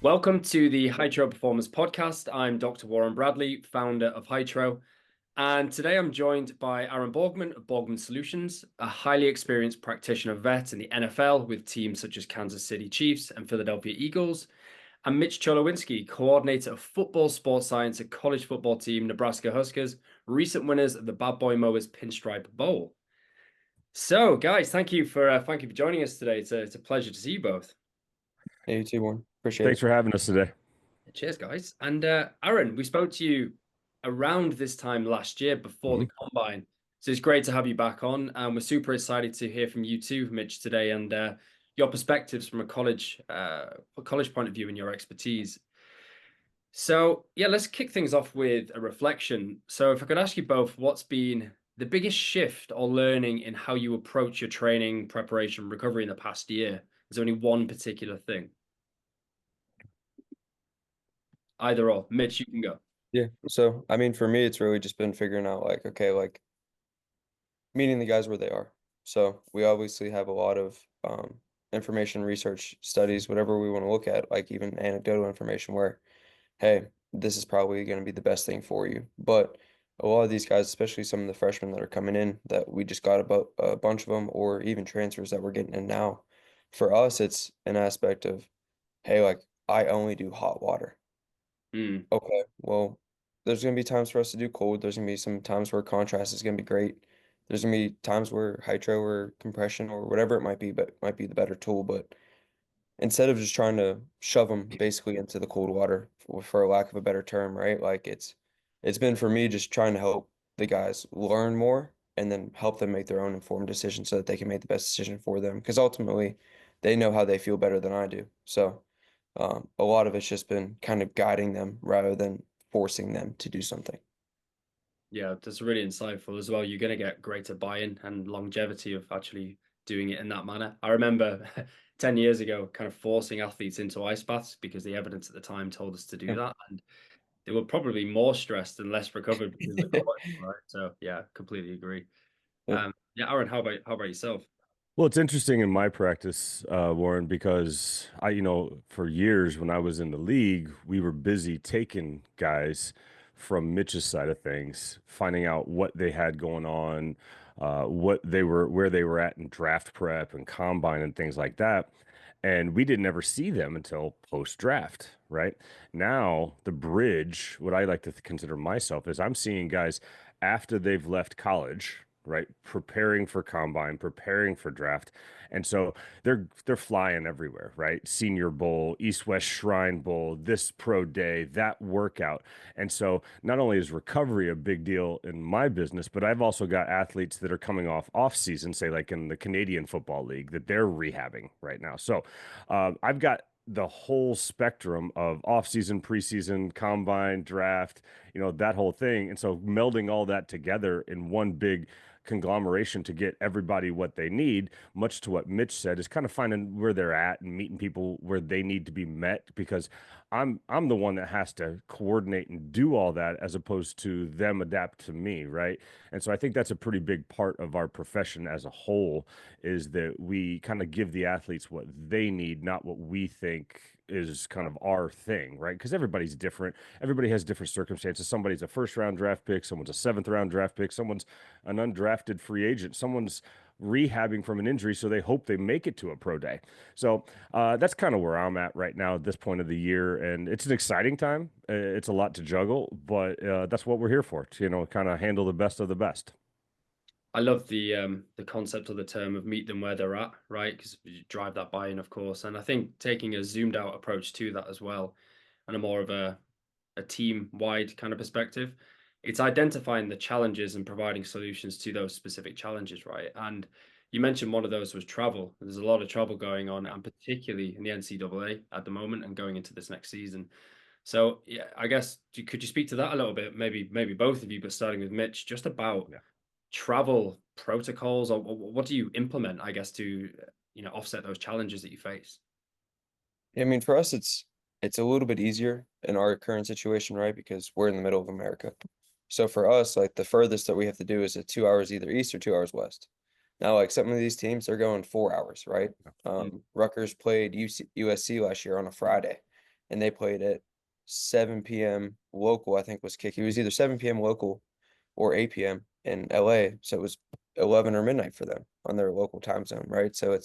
Welcome to the Hytro Performance Podcast. I'm Dr. Warren Bradley, founder of Hytro, and today I'm joined by Aaron Borgmann of Borgmann Solutions, a highly experienced practitioner vet in the NFL with teams such as Kansas City Chiefs and Philadelphia Eagles, and Mitch Cholewinski, coordinator of football sports science at college football team Nebraska Huskers, recent winners of the Bad Boy Mowers Pinstripe Bowl. So, guys, thank you for joining us today. It's a pleasure to see you both. Hey, you too, Warren. Appreciate Thanks it. for having us today. Cheers, guys. And Aaron, we spoke to you around this time last year before the combine. So it's great to have you back on. And we're super excited to hear from you too, Mitch, today, and your perspectives from a college point of view and your expertise. So yeah, let's kick things off with a reflection. So if I could ask you both, what's been the biggest shift or learning in how you approach your training, preparation, recovery in the past year? Is there only one particular thing? Either or. Mitch, you can go. Yeah. So, I mean, for me, it's really just been figuring out okay, meeting the guys where they are. So we obviously have a lot of information, research, studies, whatever we want to look at, like even anecdotal information where, hey, this is probably going to be the best thing for you. But a lot of these guys, especially some of the freshmen that are coming in, that we just got about a bunch of them, or even transfers that we're getting in now. For us, it's an aspect of, hey, I only do hot water. Mm. Okay, well, there's gonna be times for us to do cold. There's gonna be some times where contrast is gonna be great. There's gonna be times where hydro or compression or whatever it might be, but might be the better tool. But instead of just trying to shove them basically into the cold water, for lack of a better term, right? It's been for me just trying to help the guys learn more and then help them make their own informed decisions so that they can make the best decision for them. Because ultimately, they know how they feel better than I do. So. A lot of it's just been kind of guiding them rather than forcing them to do something. Yeah, that's really insightful as well. You're going to get greater buy-in and longevity of actually doing it in that manner. I remember 10 years ago kind of forcing athletes into ice baths because the evidence at the time told us to do Yeah. that. And they were probably more stressed and less recovered because of the cold, right? So yeah, completely agree. Yeah. Yeah, Aaron, how about yourself? Well, it's interesting in my practice, Warren, because for years when I was in the league, we were busy taking guys from Mitch's side of things, finding out what they had going on, where they were at in draft prep and combine and things like that. And we didn't ever see them until post draft, right? Now, the bridge, what I like to consider myself is I'm seeing guys after they've left college, right? Preparing for combine, preparing for draft. And so they're flying everywhere, right? Senior Bowl, East West Shrine Bowl, this pro day, that workout. And so not only is recovery a big deal in my business, but I've also got athletes that are coming off season, say like in the Canadian Football League, that they're rehabbing right now. So I've got the whole spectrum of off-season, preseason, combine, draft, that whole thing. And so melding all that together in one big conglomeration to get everybody what they need, much to what Mitch said, is kind of finding where they're at and meeting people where they need to be met, because I'm the one that has to coordinate and do all that as opposed to them adapt to me, right? And so I think that's a pretty big part of our profession as a whole, is that we kind of give the athletes what they need, not what we think is kind of our thing, right? Because everybody's different. Everybody has different circumstances. Somebody's a first round draft pick, someone's a seventh round draft pick, someone's an undrafted free agent, someone's rehabbing from an injury, so they hope they make it to a pro day. So that's kind of where I'm at right now at this point of the year, and it's an exciting time. It's a lot to juggle, but that's what we're here for, to, kind of handle the best of the best. I love the concept of the term of meet them where they're at, right? Because you drive that buy-in, of course. And I think taking a zoomed out approach to that as well, and a more of a team-wide kind of perspective, it's identifying the challenges and providing solutions to those specific challenges, right? And you mentioned one of those was travel. There's a lot of travel going on, and particularly in the NCAA at the moment and going into this next season. So yeah, I guess could you speak to that a little bit? Maybe both of you, but starting with Mitch, just about Yeah. travel protocols, or what do you implement, I guess, to offset those challenges that you face? I mean, for us, it's a little bit easier in our current situation, right? Because we're in the middle of America. So for us, like the furthest that we have to do is at 2 hours either east or 2 hours west. Now, like some of these teams, they're going 4 hours, right? Mm. Rutgers played USC last year on a Friday. and they played at 7 p.m. local, I think was kick. It was either 7 p.m. local or 8 p.m. in LA. So it was 11 or midnight for them on their local time zone, right? So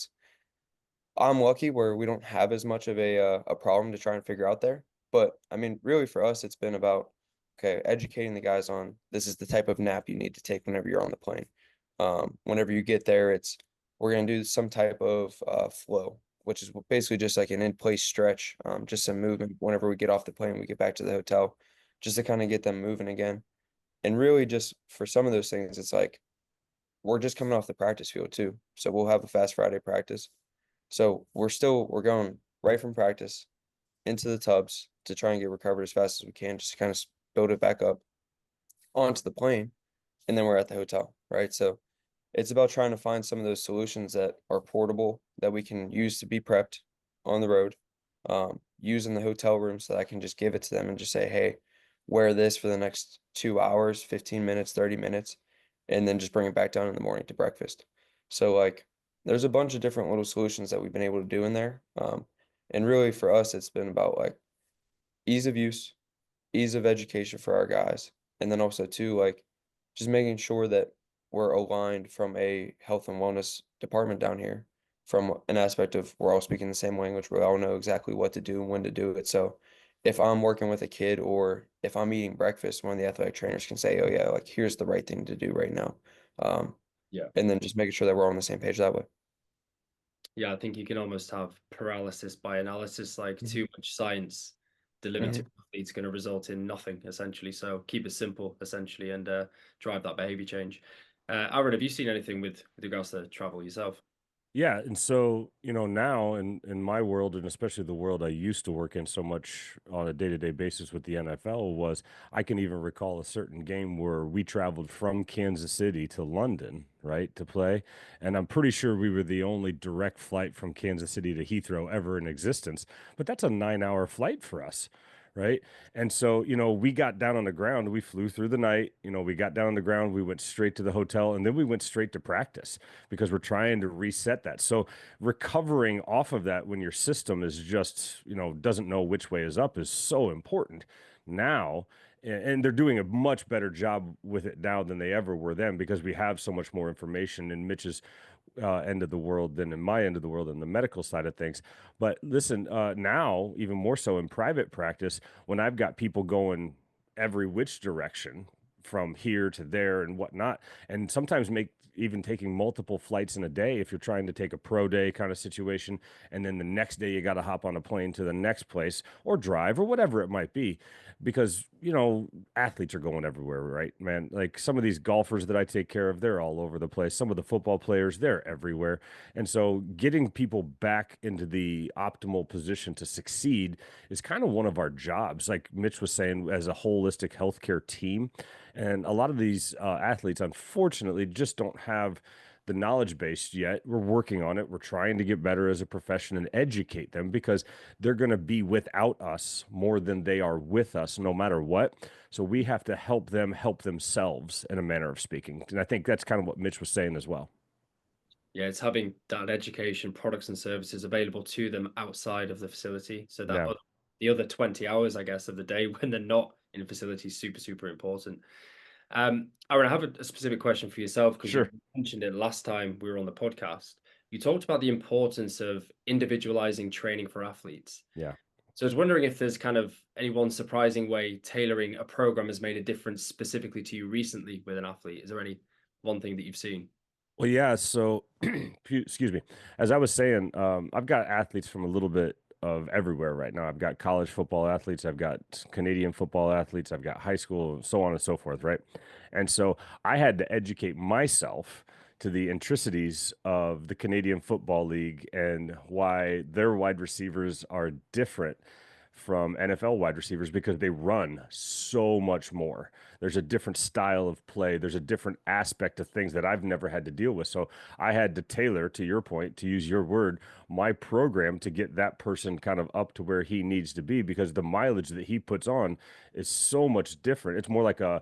I'm lucky where we don't have as much of a problem to try and figure out there. But I mean, really for us, it's been about, okay, educating the guys on this is the type of nap you need to take whenever you're on the plane. Whenever you get there, we're gonna do some type of flow, which is basically just like an in-place stretch, just some movement. Whenever we get off the plane, we get back to the hotel, just to kind of get them moving again. And really, just for some of those things, it's like we're just coming off the practice field too. So we'll have a Fast Friday practice. So we're going right from practice into the tubs to try and get recovered as fast as we can, just to kind of build it back up onto the plane, and then we're at the hotel, right? So it's about trying to find some of those solutions that are portable that we can use to be prepped on the road, use in the hotel room so that I can just give it to them and just say, hey, wear this for the next 2 hours, 15 minutes, 30 minutes, and then just bring it back down in the morning to breakfast. So like there's a bunch of different little solutions that we've been able to do in there. And really for us, it's been about like ease of use, ease of education for our guys, and then also too, like just making sure that we're aligned from a health and wellness department down here, from an aspect of we're all speaking the same language, we all know exactly what to do and when to do it. So if I'm working with a kid or if I'm eating breakfast, one of the athletic trainers can say, oh yeah, like here's the right thing to do right now. Yeah. And then just making sure that we're all on the same page that way. Yeah, I think you can almost have paralysis by analysis, like Mhm. too much science delivered to athletes going to result in nothing, essentially. So keep it simple, essentially, and drive that behavior change. Aaron, have you seen anything with regards to travel yourself? Yeah, and so, now in my world, and especially the world I used to work in so much on a day-to-day basis with the NFL, was I can even recall a certain game where we traveled from Kansas City to London, right, to play. And I'm pretty sure we were the only direct flight from Kansas City to Heathrow ever in existence. But that's a 9-hour flight for us. Right. And so, we got down on the ground, we flew through the night, we got down on the ground, we went straight to the hotel, and then we went straight to practice because we're trying to reset that. So recovering off of that when your system is just, doesn't know which way is up is so important now. And they're doing a much better job with it now than they ever were then because we have so much more information in Mitch's end of the world than in my end of the world in the medical side of things. But listen, now, even more so in private practice, when I've got people going every which direction from here to there and whatnot, and sometimes even taking multiple flights in a day if you're trying to take a pro day kind of situation, and then the next day you got to hop on a plane to the next place or drive or whatever it might be, because athletes are going everywhere, right, man? Like some of these golfers that I take care of, they're all over the place. Some of the football players, they're everywhere. And so getting people back into the optimal position to succeed is kind of one of our jobs, like Mitch was saying, as a holistic healthcare team. And a lot of these athletes, unfortunately, just don't have the knowledge base yet. We're working on it. We're trying to get better as a profession and educate them because they're going to be without us more than they are with us, no matter what. So we have to help them help themselves, in a manner of speaking. And I think that's kind of what Mitch was saying as well. Yeah, it's having that education, products and services available to them outside of the facility. So that Yeah. the other 20 hours, I guess, of the day when they're not in a facility is super, super important. Aaron, I have a specific question for yourself because you Sure. mentioned it last time we were on the podcast. You talked about the importance of individualizing training for athletes. Yeah. So I was wondering if there's kind of any one surprising way tailoring a program has made a difference specifically to you recently with an athlete. Is there any one thing that you've seen? Well, yeah. So, excuse me. As I was saying, I've got athletes from a little bit of everywhere right now. I've got college football athletes, I've got Canadian football athletes, I've got high school, so on and so forth, right? And so I had to educate myself to the intricacies of the Canadian Football League and why their wide receivers are different from NFL wide receivers because they run so much more. There's a different style of play. There's a different aspect of things that I've never had to deal with. So I had to tailor, to your point, to use your word, my program to get that person kind of up to where he needs to be, because the mileage that he puts on is so much different. It's more like a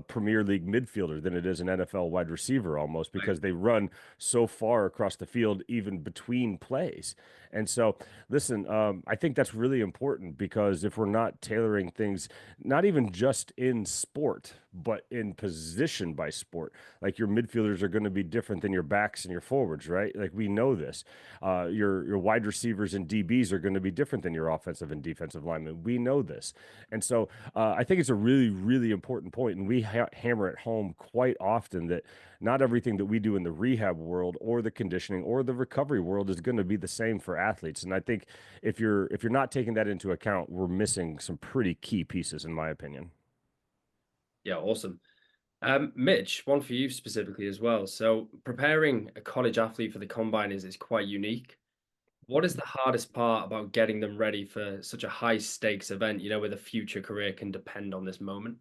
Premier League midfielder than it is an NFL wide receiver almost, because they run so far across the field, even between plays. And so, listen, I think that's really important, because if we're not tailoring things, not even just in sport, but in position by sport, like your midfielders are going to be different than your backs and your forwards, right? Like we know this. Your wide receivers and DBs are going to be different than your offensive and defensive linemen. We know this. And so I think it's a really, really important point, and we hammer it home quite often that not everything that we do in the rehab world or the conditioning or the recovery world is going to be the same for athletes. And I think if you're not taking that into account, we're missing some pretty key pieces, in my opinion. Yeah, awesome. Mitch, one for you specifically as well. So preparing a college athlete for the combine is quite unique. What is the hardest part about getting them ready for such a high stakes event, where the future career can depend on this moment?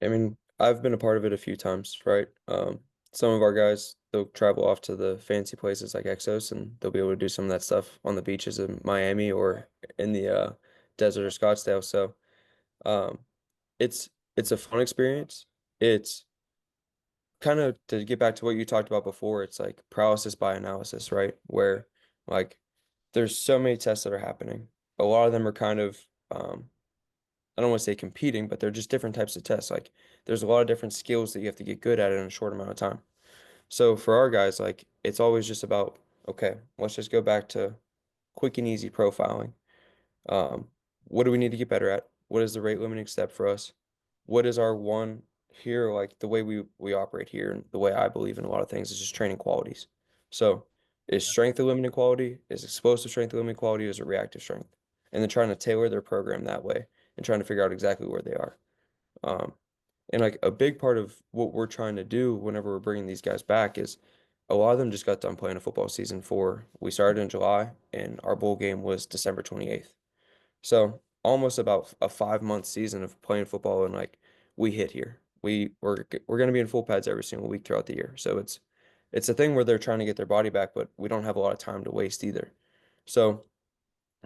I mean, I've been a part of it a few times, right? Some of our guys, they'll travel off to the fancy places like Exos, and they'll be able to do some of that stuff on the beaches in Miami or in the desert or Scottsdale. So, um, it's a fun experience. It's kind of, to get back to what you talked about before, it's like paralysis by analysis, right? Where like there's so many tests that are happening. A lot of them are kind of I don't want to say competing, but they're just different types of tests. Like there's a lot of different skills that you have to get good at in a short amount of time. So for our guys, like it's always just about, okay, let's just go back to quick and easy profiling. Um, what do we need to get better at? What is the rate limiting step for us? What is our one here? Like the way we operate here, and the way I believe in a lot of things is just training qualities. So is strength a limiting quality? Is explosive strength a limiting quality? Is it reactive strength? And then trying to tailor their program that way and trying to figure out exactly where they are. Um, and like a big part of what we're trying to do whenever we're bringing these guys back is a lot of them just got done playing a football season we started in July and our bowl game was December 28th. So almost about a 5 month season of playing football, and like we hit here. We're gonna be in full pads every single week throughout the year. So it's a thing where they're trying to get their body back, but we don't have a lot of time to waste either. So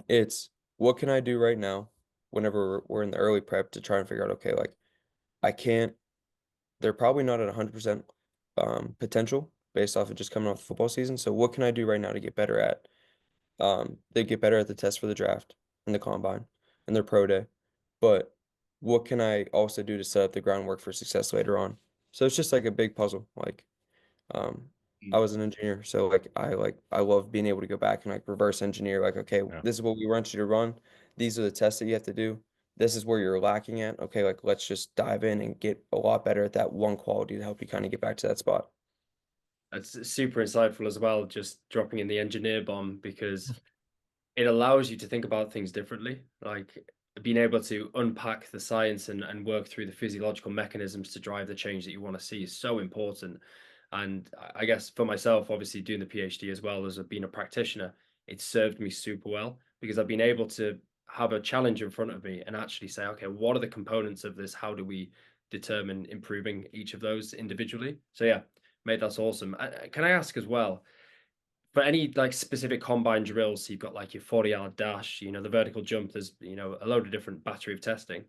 it's what can I do right now whenever we're in the early prep to try and figure out, okay, like I can't, they're probably not at 100% potential based off of just coming off the football season. So what can I do right now to get better at they get better at the test for the draft and the combine and their pro day. But what can I also do to set up the groundwork for success later on? So it's just like a big puzzle. Like um I was an engineer, so like I love being able to go back and like reverse engineer, like, okay, Yeah. this is what we want you to run. These are the tests that you have to do. This is where you're lacking at. Okay, like let's just dive in and get a lot better at that one quality to help you kind of get back to that spot. That's super insightful as well, just dropping in the engineer bomb, because it allows you to think about things differently. Like being able to unpack the science and work through the physiological mechanisms to drive the change that you want to see is so important. And I guess for myself, obviously doing the PhD as well as being a practitioner, it served me super well, because I've been able to have a challenge in front of me and actually say, okay, what are the components of this? How do we determine improving each of those individually? So yeah, mate, that's awesome. Can I ask as well, for any like specific combine drills, so you've got like your 40-yard dash, the vertical jump, there's, a load of different battery of testing.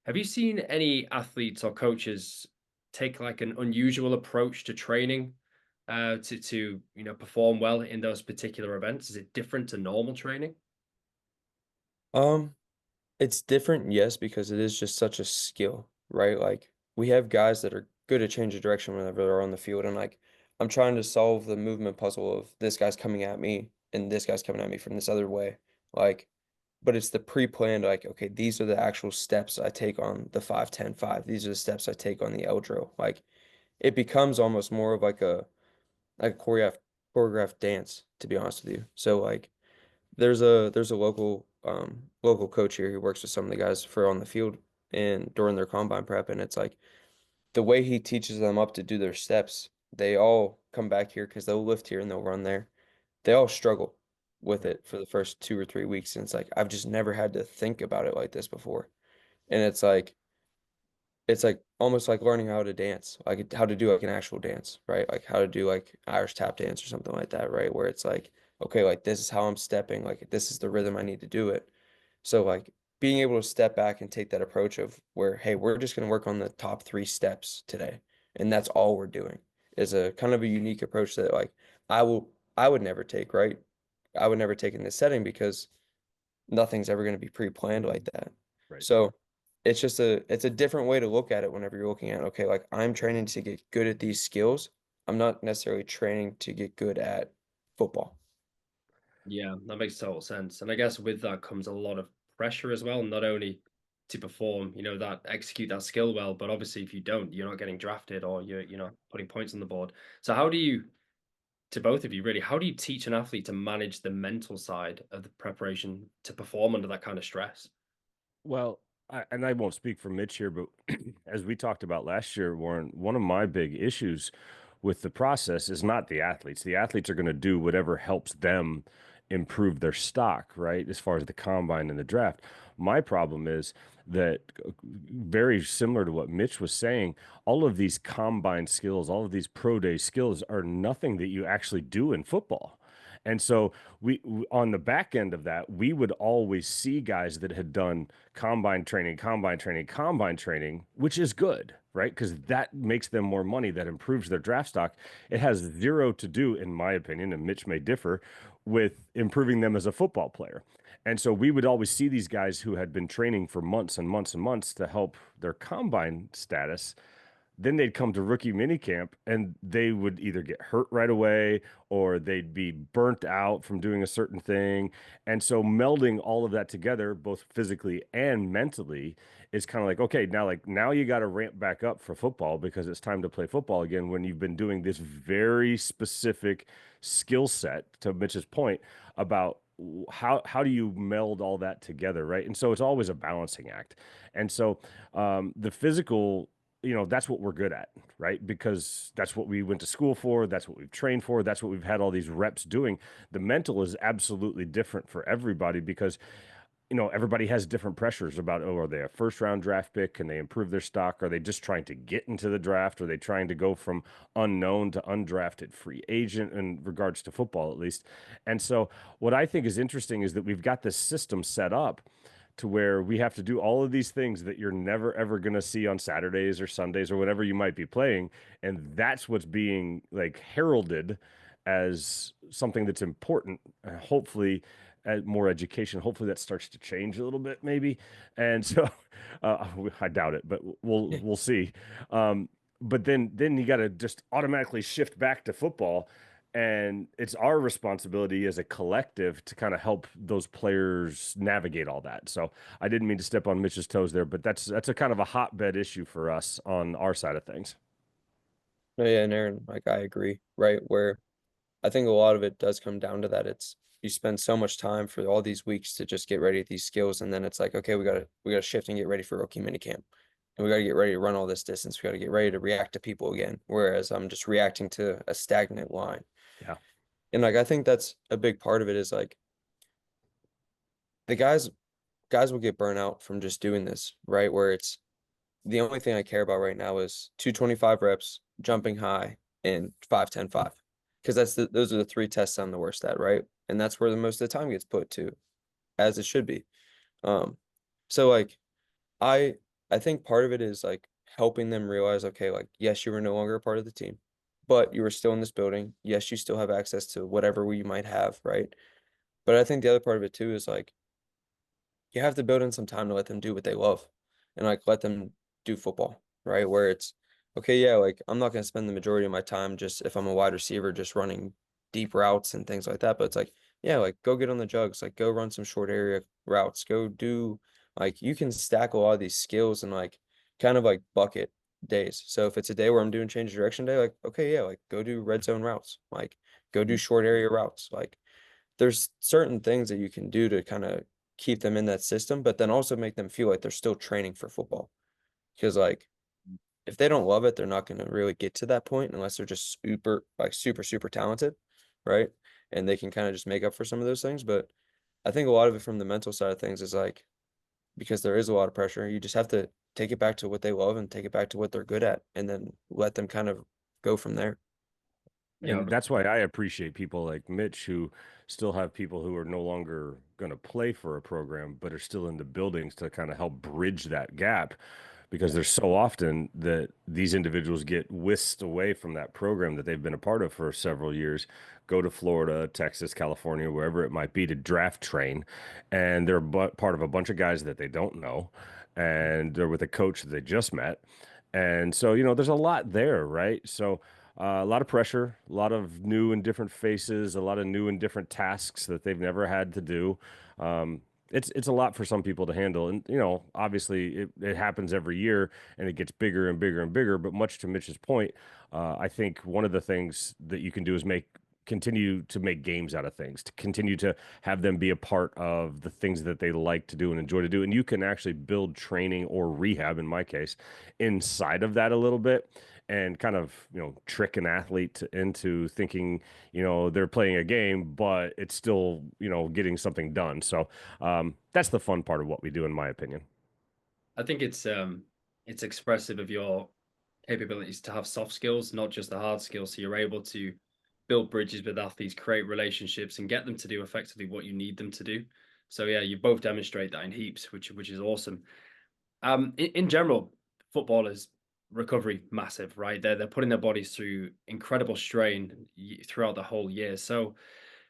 Have you seen any athletes or coaches take like an unusual approach to training to perform well in those particular events? Is it different to normal training? Um, it's different, yes, because it is just such a skill, right? Like we have guys that are good at change of direction whenever they're on the field, and like I'm trying to solve the movement puzzle of this guy's coming at me and this guy's coming at me from this other way. Like, but it's the pre-planned, like, okay, these are the actual steps I take on the 5-10-5. These are the steps I take on the L drill. Like it becomes almost more of like a choreographed dance, to be honest with you. So like there's a local coach here who works with some of the guys for on the field and during their combine prep, and it's like the way he teaches them up to do their steps, they all come back here because they'll lift here and they'll run there. They all struggle with it for the first 2 or 3 weeks, and it's like I've just never had to think about it like this before. And it's like it's like almost like learning how to dance, like how to do like an actual dance, right? Like how to do like Irish tap dance or something like that, right? Where it's like, okay, like this is how I'm stepping, like this is the rhythm I need to do it. So like being able to step back and take that approach of where, hey, we're just going to work on the top 3 steps today, and that's all we're doing, is a kind of a unique approach that like I would never take, right? I would never take in this setting because nothing's ever going to be pre-planned like that. Right. So it's a different way to look at it whenever you're looking at, okay, like I'm training to get good at these skills. I'm not necessarily training to get good at football. Yeah, that makes total sense. And I guess with that comes a lot of pressure as well, not only to perform, that execute that skill well, but obviously if you don't, you're not getting drafted or you're not putting points on the board. So how do you, to both of you really, how do you teach an athlete to manage the mental side of the preparation to perform under that kind of stress? Well, and I won't speak for Mitch here, but as we talked about last year, Warren, one of my big issues with the process is not the athletes. The athletes are going to do whatever helps them improve their stock, right? As far as the combine and the draft. My problem is that, very similar to what Mitch was saying, all of these combine skills, all of these pro day skills are nothing that you actually do in football. And so on the back end of that, we would always see guys that had done combine training, which is good, right? Because that makes them more money, that improves their draft stock. It has zero to do, in my opinion, and Mitch may differ, with improving them as a football player. And so we would always see these guys who had been training for months and months and months to help their combine status. Then they'd come to rookie minicamp and they would either get hurt right away or they'd be burnt out from doing a certain thing. And so melding all of that together, both physically and mentally, is kind of like, okay, now you got to ramp back up for football because it's time to play football again when you've been doing this very specific skill set, to Mitch's point about how do you meld all that together, right? And so it's always a balancing act. And so the physical, that's what we're good at, right? Because that's what we went to school for. That's what we've trained for. That's what we've had all these reps doing. The mental is absolutely different for everybody because, everybody has different pressures about, oh, are they a first round draft pick? Can they improve their stock? Are they just trying to get into the draft? Are they trying to go from unknown to undrafted free agent in regards to football, at least? And so what I think is interesting is that we've got this system set up to where we have to do all of these things that you're never ever going to see on Saturdays or Sundays or whatever you might be playing, and that's what's being like heralded as something that's important. Hopefully more education, hopefully that starts to change a little bit maybe. And so I doubt it, but we'll see. But then you got to just automatically shift back to football, and it's our responsibility as a collective to kind of help those players navigate all that. So I didn't mean to step on Mitch's toes there, but that's a kind of a hotbed issue for us on our side of things. No, yeah, and Aaron, like I agree, right? Where I think a lot of it does come down to that. It's you spend so much time for all these weeks to just get ready at these skills, and then it's like, okay, we gotta shift and get ready for rookie minicamp. And we gotta get ready to run all this distance. We gotta get ready to react to people again. Whereas I'm just reacting to a stagnant line. Yeah. And like I think that's a big part of it is like the guys will get burnt out from just doing this, right? Where it's the only thing I care about right now is 225 reps, jumping high, and 5-10-5. Because those are the 3 tests I'm the worst at, right? And that's where the most of the time gets put to, as it should be. So like I I think part of it is like helping them realize, okay, like yes, you were no longer a part of the team, but you were still in this building. Yes, you still have access to whatever we might have, right? But I think the other part of it too is like you have to build in some time to let them do what they love and like let them do football, right? Where it's okay, yeah, like I'm not gonna spend the majority of my time just if I'm a wide receiver just running deep routes and things like that. But it's like, yeah, like go get on the jugs, like go run some short area routes, go do like you can stack a lot of these skills and like kind of like bucket days. So if it's a day where I'm doing change of direction day, like okay, yeah, like go do red zone routes, like go do short area routes. Like there's certain things that you can do to kind of keep them in that system, but then also make them feel like they're still training for football. Because like if they don't love it, they're not going to really get to that point unless they're just super talented, right? And they can kind of just make up for some of those things. But I think a lot of it from the mental side of things is like because there is a lot of pressure, you just have to take it back to what they love and take it back to what they're good at, and then let them kind of go from there. And that's why I appreciate people like Mitch who still have people who are no longer going to play for a program, but are still in the buildings to kind of help bridge that gap. Because there's so often that these individuals get whisked away from that program that they've been a part of for several years, go to Florida, Texas, California, wherever it might be to draft train, and they're part of a bunch of guys that they don't know, and they're with a coach that they just met. And so, there's a lot there, right? So, a lot of pressure, a lot of new and different faces, a lot of new and different tasks that they've never had to do. It's a lot for some people to handle, and obviously it happens every year, and it gets bigger and bigger and bigger. But much to Mitch's point, I think one of the things that you can do is continue to make games out of things, to continue to have them be a part of the things that they like to do and enjoy to do. And you can actually build training or rehab, in my case, inside of that a little bit, and kind of, trick an athlete into thinking, they're playing a game, but it's still, getting something done. So that's the fun part of what we do, in my opinion. I think it's expressive of your capabilities to have soft skills, not just the hard skills. So you're able to build bridges with athletes, create relationships, and get them to do effectively what you need them to do. So yeah, you both demonstrate that in heaps, which is awesome. In general, footballers recovery massive, right? They're putting their bodies through incredible strain throughout the whole year. So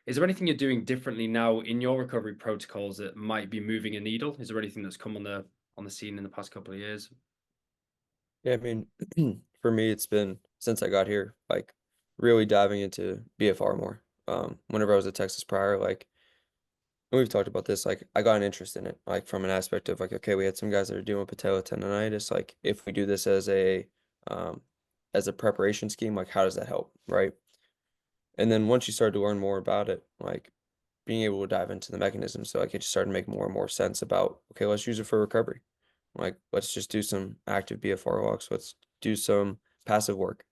is there anything you're doing differently now in your recovery protocols that might be moving a needle? Is there anything that's come on the scene in the past couple of years? Yeah, I mean, for me, it's been since I got here, like really diving into BFR more. Whenever I was at Texas prior, like, and we've talked about this, like I got an interest in it, like from an aspect of like, okay, we had some guys that are doing patella tendonitis. Like, if we do this as a preparation scheme, like how does that help, right? And then once you start to learn more about it, like being able to dive into the mechanism, so like it just started to make more and more sense about, okay, let's use it for recovery. Like, let's just do some active BFR walks. Let's do some passive work.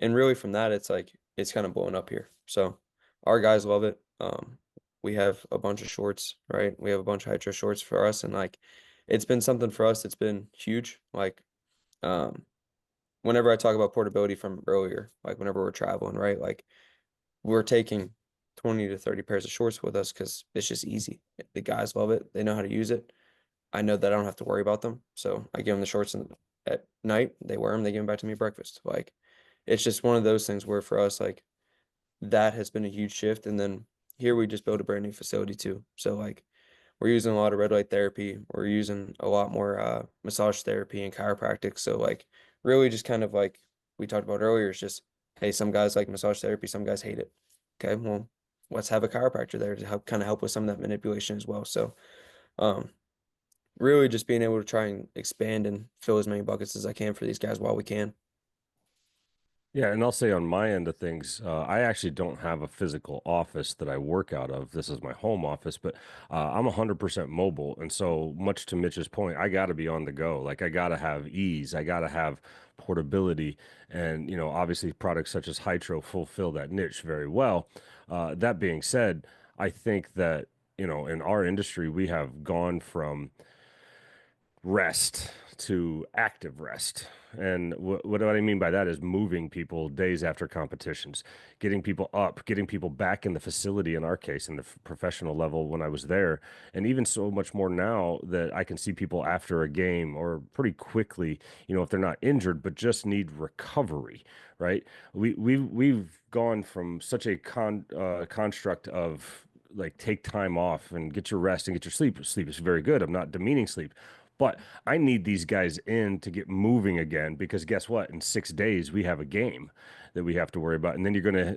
And really from that, it's like, it's kind of blowing up here. So our guys love it. We have a bunch of shorts, right? We have a bunch of Hytro shorts for us. And like, it's been something for us. It's been huge. Like, whenever I talk about portability from earlier, like whenever we're traveling, right? Like we're taking 20 to 30 pairs of shorts with us because it's just easy. The guys love it. They know how to use it. I know that I don't have to worry about them. So I give them the shorts at night. They wear them. They give them back to me at breakfast. Like, it's just one of those things where for us, like, that has been a huge shift. And then here we just built a brand new facility too. So like, we're using a lot of red light therapy. We're using a lot more massage therapy and chiropractic. So like, really just kind of like we talked about earlier, it's just, hey, some guys like massage therapy, some guys hate it. Okay, well, let's have a chiropractor there to help with some of that manipulation as well. So really just being able to try and expand and fill as many buckets as I can for these guys while we can. Yeah, and I'll say on my end of things, I actually don't have a physical office that I work out of. This is my home office, but I'm 100% mobile. And so much to Mitch's point, I got to be on the go. Like, I got to have ease. I got to have portability. And, obviously products such as Hytro fulfill that niche very well. That being said, I think that, in our industry, we have gone from rest to active rest. And what do I mean by that is moving people days after competitions, getting people up, getting people back in the facility, in our case, in the professional level when I was there. And even so much more now that I can see people after a game or pretty quickly, if they're not injured, but just need recovery, right? We've gone from such a construct of like take time off and get your rest and get your sleep. Sleep is very good. I'm not demeaning sleep. But I need these guys in to get moving again because guess what? In 6 days, we have a game that we have to worry about. And then you're going to,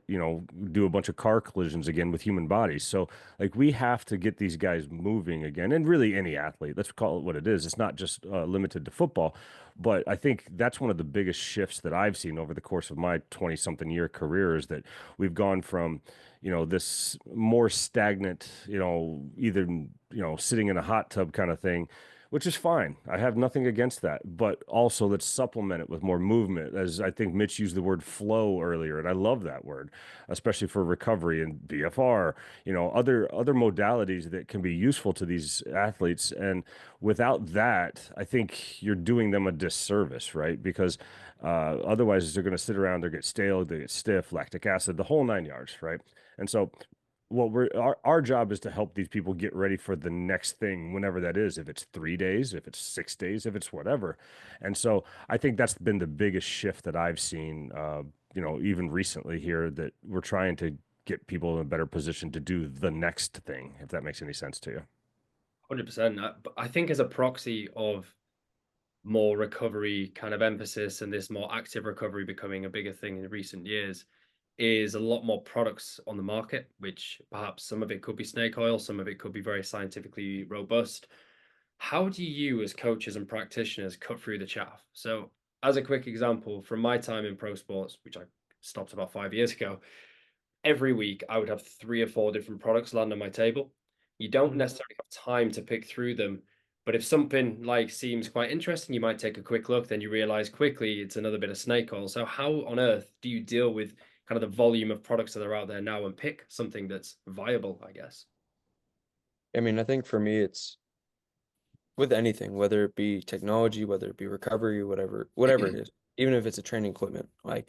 do a bunch of car collisions again with human bodies. So, like, we have to get these guys moving again. And really, any athlete, let's call it what it is. It's not just limited to football. But I think that's one of the biggest shifts that I've seen over the course of my 20-something year career is that we've gone from, this more stagnant, either, sitting in a hot tub kind of thing which is fine. I have nothing against that. But also let's supplement it with more movement, as I think Mitch used the word flow earlier, and I love that word, especially for recovery and BFR, other modalities that can be useful to these athletes. And without that, I think you're doing them a disservice, right? Because otherwise they're going to sit around, they get stale, they get stiff, lactic acid, the whole 9 yards, right? And so what our job is to help these people get ready for the next thing, whenever that is, if it's 3 days, if it's 6 days, if it's whatever. And so I think that's been the biggest shift that I've seen, even recently here, that we're trying to get people in a better position to do the next thing, if that makes any sense to you. 100%. I think as a proxy of more recovery kind of emphasis and this more active recovery becoming a bigger thing in recent years, is a lot more products on the market, which perhaps some of it could be snake oil, some of it could be very scientifically robust. How do you, as coaches and practitioners, cut through the chaff? So, as a quick example, from my time in pro sports, which I stopped about 5 years ago, every week I would have 3 or 4 different products land on my table. You don't necessarily have time to pick through them, but if something like seems quite interesting, you might take a quick look, then you realize quickly it's another bit of snake oil. So how on earth do you deal with kind of the volume of products that are out there now and pick something that's viable, I guess? I mean, I think for me, it's with anything, whether it be technology, whether it be recovery, whatever it is, even if it's a training equipment, like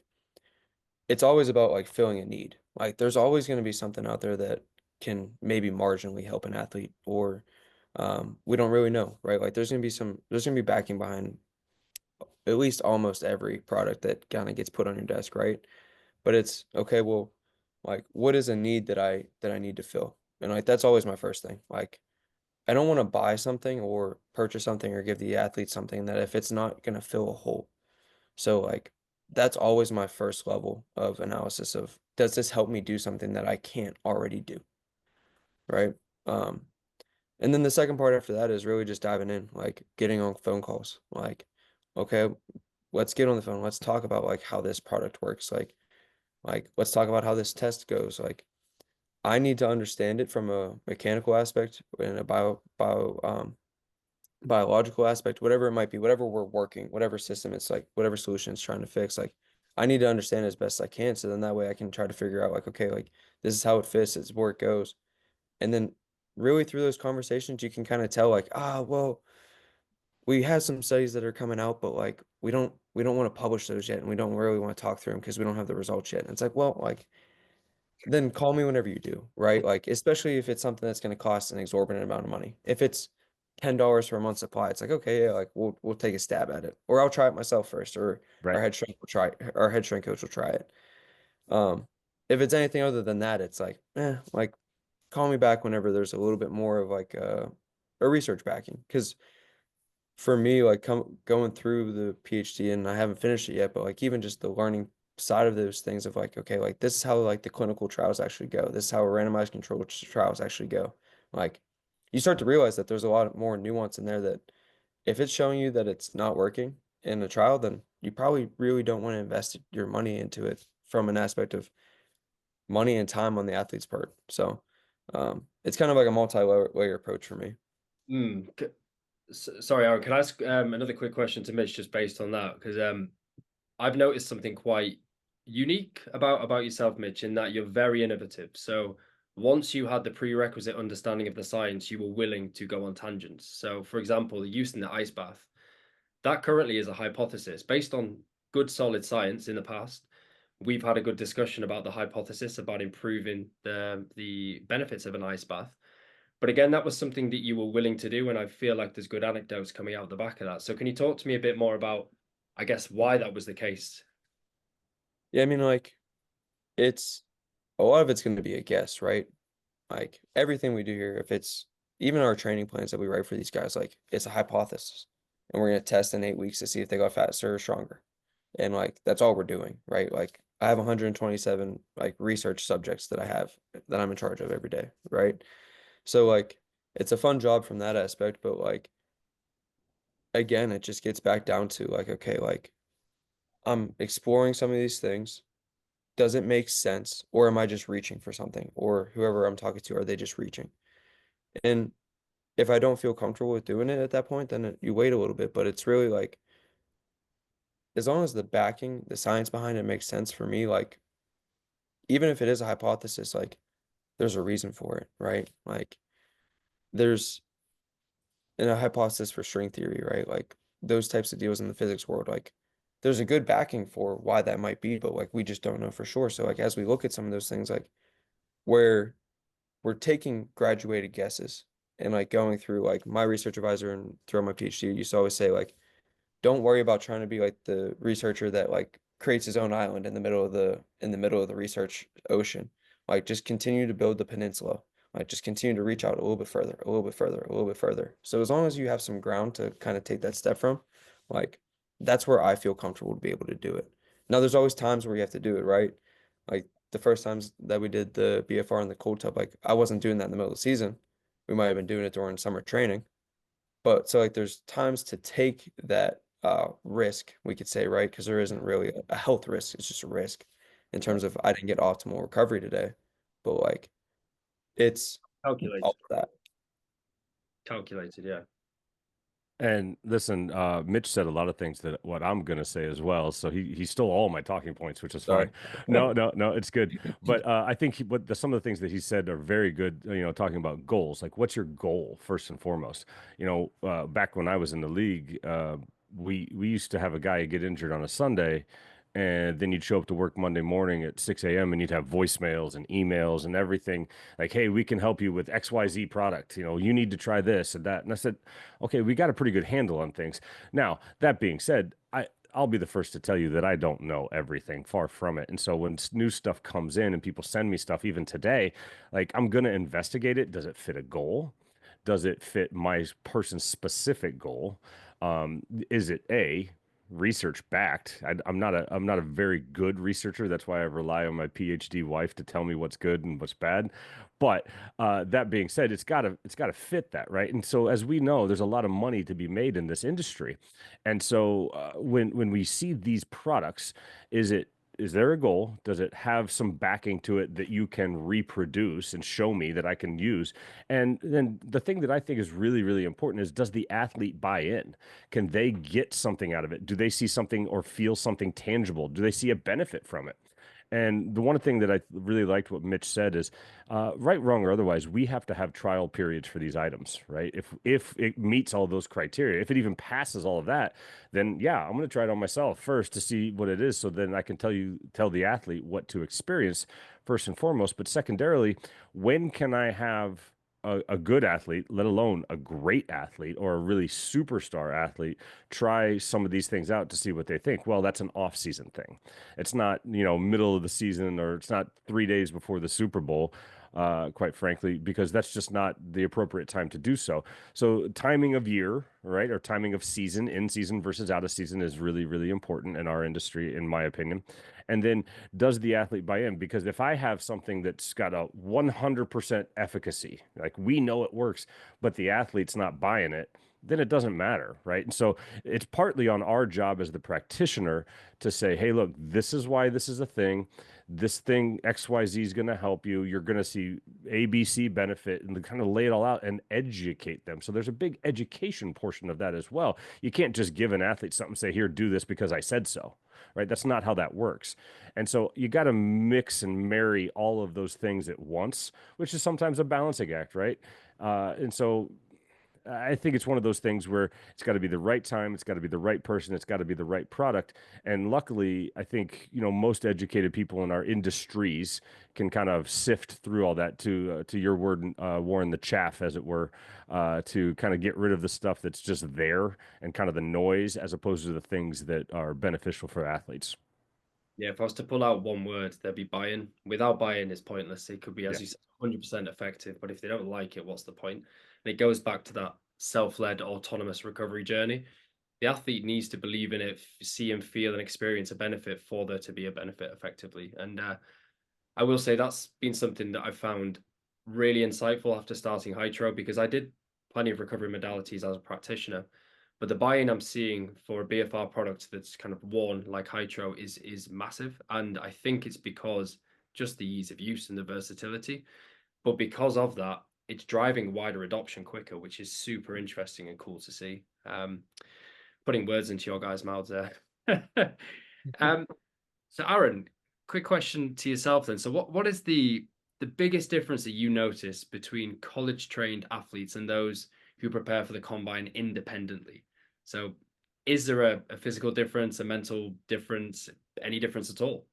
it's always about like filling a need. Like there's always going to be something out there that can maybe marginally help an athlete, or we don't really know, right? Like there's gonna be backing behind at least almost every product that kind of gets put on your desk, right? But it's okay, well, like what is a need that I need to fill? And like that's always my first thing. Like I don't want to buy something or purchase something or give the athlete something that if it's not gonna fill a hole. So like that's always my first level of analysis of, does this help me do something that I can't already do? Right. Um, and then the second part after that is really just diving in, like getting on phone calls. Like, okay, let's get on the phone. Let's talk about like how this product works. Like let's talk about how this test goes. Like I need to understand it from a mechanical aspect and a biological aspect, whatever it might be, whatever we're working, whatever system it's like, whatever solution it's trying to fix. Like I need to understand it as best I can. So then that way I can try to figure out like, okay, like this is how it fits, this is where it goes. And then really through those conversations, you can kind of tell like, well, we have some studies that are coming out, but like we don't want to publish those yet, and we don't really want to talk through them because we don't have the results yet. And it's like, well, like then call me whenever you do, right? Like especially if it's something that's going to cost an exorbitant amount of money. If it's $10 for a month's supply, it's like, okay, yeah, like we'll take a stab at it, or I'll try it myself first, or Right. our head strength coach will try it. Um, if it's anything other than that, it's like call me back whenever there's a little bit more of like a research backing. Because for me, like going through the PhD, and I haven't finished it yet, but like even just the learning side of those things of like, okay, like this is how like the clinical trials actually go. This is how randomized controlled trials actually go. Like you start to realize that there's a lot more nuance in there, that if it's showing you that it's not working in a trial, then you probably really don't want to invest your money into it from an aspect of money and time on the athlete's part. So it's kind of like a multi-layer approach for me. Sorry, Aaron, can I ask another quick question to Mitch just based on that? Because I've noticed something quite unique about yourself, Mitch, in that you're very innovative. So once you had the prerequisite understanding of the science, you were willing to go on tangents. So, for example, the use in the ice bath, that currently is a hypothesis based on good, solid science in the past. We've had a good discussion about the hypothesis about improving the benefits of an ice bath. But again, that was something that you were willing to do, and I feel like there's good anecdotes coming out the back of that. So can you talk to me a bit more about, I guess, why that was the case? Yeah, I mean, like it's a lot of it's going to be a guess, right? Like everything we do here, if it's even our training plans that we write for these guys, like it's a hypothesis, and we're going to test in 8 weeks to see if they got faster or stronger. And like that's all we're doing, right? Like I have 127 like research subjects that I'm in charge of every day, right? So like it's a fun job from that aspect, but like again, it just gets back down to like, okay, like I'm exploring some of these things. Does it make sense? Or am I just reaching for something? Or whoever I'm talking to, are they just reaching? And if I don't feel comfortable with doing it at that point, then you wait a little bit. But it's really like, as long as the backing, the science behind it makes sense for me, like, even if it is a hypothesis, like, there's a reason for it, right? Like, there's in a hypothesis for string theory, right? Like, those types of deals in the physics world, like, there's a good backing for why that might be, but like, we just don't know for sure. So, like, as we look at some of those things, like, where we're taking graduated guesses and like going through, like, my research advisor and throughout my PhD used to always say, like, don't worry about trying to be like the researcher that like creates his own island in the middle of the research ocean. Like, just continue to build the peninsula. Like, just continue to reach out a little bit further, a little bit further, a little bit further. So as long as you have some ground to kind of take that step from, like, that's where I feel comfortable to be able to do it. Now there's always times where you have to do it, right? Like, the first times that we did the BFR in the cold tub, like, I wasn't doing that in the middle of the season. We might have been doing it during summer training. But so like, there's times to take that risk, we could say, right? Because there isn't really a health risk, it's just a risk in Yeah. terms of I didn't get optimal recovery today. But like, it's Calculated. all of that. Calculated, yeah. And listen, Mitch said a lot of things that what I'm gonna say as well. So he stole all my talking points, which is fine. Sorry. No, it's good. But I think some of the things that he said are very good. You know, talking about goals, like what's your goal first and foremost. You know, back when I was in the league, we used to have a guy get injured on a Sunday, and then you'd show up to work Monday morning at 6 a.m. and you'd have voicemails and emails and everything like, hey, we can help you with XYZ product. You know, you need to try this and that. And I said, okay, we got a pretty good handle on things. Now, that being said, I'll be the first to tell you that I don't know everything, far from it. And so when new stuff comes in and people send me stuff, even today, like I'm going to investigate it. Does it fit a goal? Does it fit my person's specific goal? Is it research backed? I'm not a very good researcher. That's why I rely on my PhD wife to tell me what's good and what's bad. But that being said, it's gotta fit that, right? And so as we know, there's a lot of money to be made in this industry. And so when we see these products, is there a goal? Does it have some backing to it that you can reproduce and show me that I can use? And then the thing that I think is really, really important is, does the athlete buy in? Can they get something out of it? Do they see something or feel something tangible? Do they see a benefit from it? And the one thing that I really liked what Mitch said is, right, wrong, or otherwise, we have to have trial periods for these items, right? If it meets all those criteria, if it even passes all of that, then yeah, I'm going to try it on myself first to see what it is, so then I can tell the athlete what to experience first and foremost. But secondarily, when can I have a good athlete, let alone a great athlete or a really superstar athlete, try some of these things out to see what they think? Well, that's an off-season thing. It's not, you know, middle of the season, or it's not 3 days before the Super Bowl, quite frankly, because that's just not the appropriate time to do so. So timing of year, right, or timing of season, in season versus out of season, is really, really important in our industry, in my opinion. And then, does the athlete buy in? Because if I have something that's got a 100% efficacy, like we know it works, but the athlete's not buying it, then it doesn't matter, right? And so it's partly on our job as the practitioner to say, hey, look, this is why this is a thing. This thing XYZ is going to help you. You're going to see ABC benefit, and kind of lay it all out and educate them. So there's a big education portion of that as well. You can't just give an athlete something and say, here, do this because I said so, right? That's not how that works. And so you got to mix and marry all of those things at once, which is sometimes a balancing act, right? And so I think it's one of those things where it's got to be the right time, it's got to be the right person, it's got to be the right product. And luckily, I think, you know, most educated people in our industries can kind of sift through all that, to your word, Warren, the chaff, as it were, to kind of get rid of the stuff that's just there and kind of the noise, as opposed to the things that are beneficial for athletes. Yeah, if I was to pull out one word, there'd be buy-in. Without buy-in, it's pointless. It could be, Yeah. as you said, 100% effective, but if they don't like it, what's the point? And it goes back to that self-led autonomous recovery journey. The athlete needs to believe in it, see and feel and experience a benefit for there to be a benefit effectively. And I will say that's been something that I've found really insightful after starting Hytro, because I did plenty of recovery modalities as a practitioner. But the buy-in I'm seeing for a BFR product that's kind of worn like Hytro is massive. And I think it's because just the ease of use and the versatility. But because of that, it's driving wider adoption quicker, which is super interesting and cool to see. Putting words into your guys' mouths there. So Aaron, quick question to yourself then. So what is the biggest difference that you notice between college trained athletes and those who prepare for the combine independently? So is there a physical difference, a mental difference, any difference at all?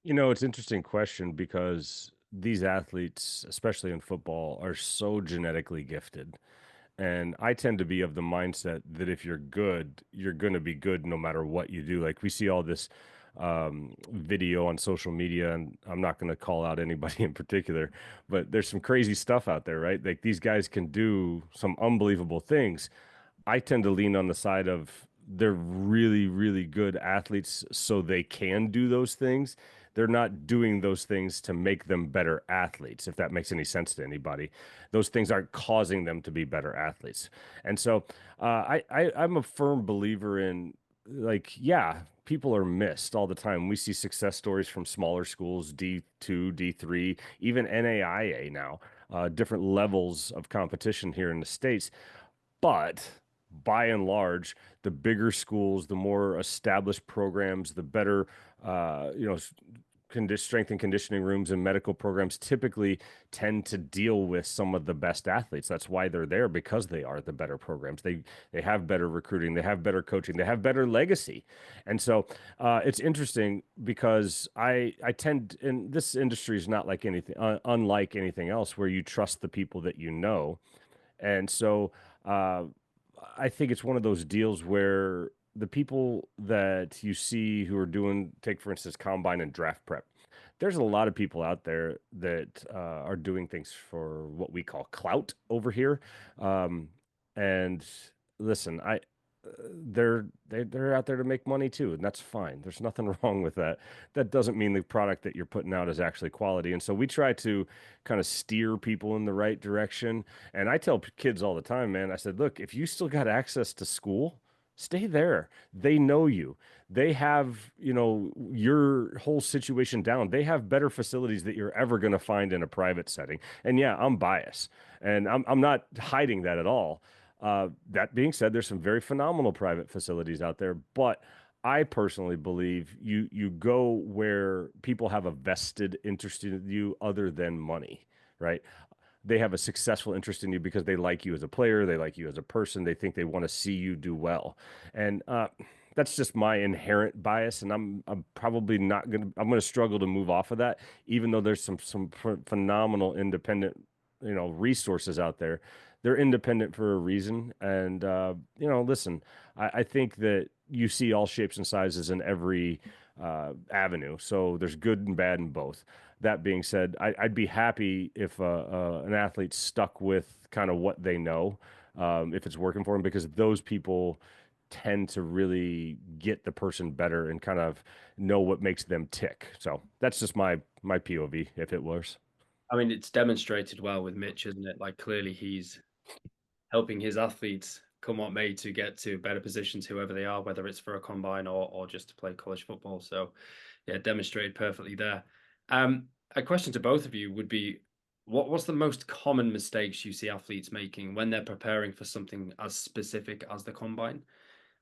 It's an interesting question because these athletes, especially in football, are so genetically gifted. And I tend to be of the mindset that if you're good, you're going to be good no matter what you do. Like we see all this video on social media, and I'm not going to call out anybody in particular, but there's some crazy stuff out there, right? Like these guys can do some unbelievable things. I tend to lean on the side of they're really, really good athletes, so they can do those things. They're not doing those things to make them better athletes, if that makes any sense to anybody. Those things aren't causing them to be better athletes. And so I'm a firm believer in, like, yeah, people are missed all the time. We see success stories from smaller schools, D2, D3, even NAIA now, different levels of competition here in the States. But by and large, the bigger schools, the more established programs, the better, strength and conditioning rooms and medical programs typically tend to deal with some of the best athletes. That's why they're there, because they are the better programs. They have better recruiting, they have better coaching, they have better legacy. And so it's interesting because I tend, and this industry is not like anything, unlike anything else, where you trust the people that you know. And so I think it's one of those deals where the people that you see who are doing, take for instance, combine and draft prep, there's a lot of people out there that are doing things for what we call clout over here. And listen, they're out there to make money too, and that's fine. There's nothing wrong with that. That doesn't mean the product that you're putting out is actually quality. And so we try to kind of steer people in the right direction. And I tell kids all the time, man, I said, look, if you still got access to school, stay there. They know you. They have, your whole situation down. They have better facilities that you're ever going to find in a private setting. And yeah, I'm biased, and I'm not hiding that at all. That being said, there's some very phenomenal private facilities out there, but I personally believe you go where people have a vested interest in you other than money, right? They have a successful interest in you because they like you as a player, they like you as a person, they think they want to see you do well. And that's just my inherent bias, and I'm probably not I'm gonna struggle to move off of that, even though there's some phenomenal independent, resources out there. They're independent for a reason. And listen, I think that you see all shapes and sizes in every avenue, so there's good and bad in both. That being said, I'd be happy if an athlete stuck with kind of what they know, if it's working for them, because those people tend to really get the person better and kind of know what makes them tick. So that's just my POV, if it was. I mean, it's demonstrated well with Mitch, isn't it? Like clearly he's helping his athletes come what may to get to better positions, whoever they are, whether it's for a combine or just to play college football. So yeah, demonstrated perfectly there. A question to both of you would be, what's the most common mistakes you see athletes making when they're preparing for something as specific as the combine?